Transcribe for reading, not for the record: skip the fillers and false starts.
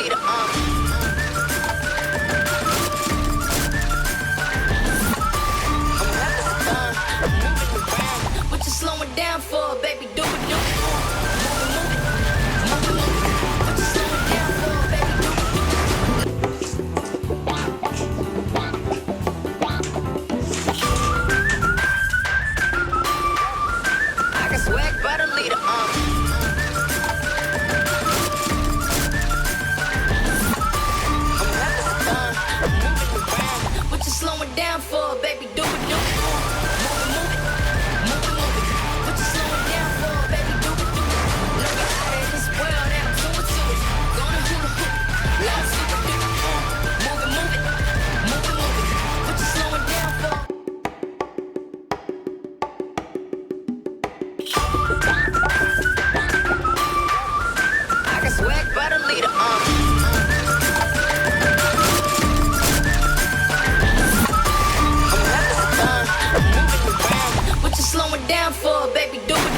leader. What you slowing down for, baby? Do it, do it. Move it, move it, move it. What you slowing down for, baby? Do it, I got swag by the leader. What you slowing down for, baby? Do it, do it. Move it, move it, move it. What you slowing down for, baby? Do it, do it. Look out at this world, now do it to it. Gonna hula hoop, loud super duper. Move it, move it, move it, move it. What you slowing down for? I got swag by the leader. What you slowing down for, baby? Do it.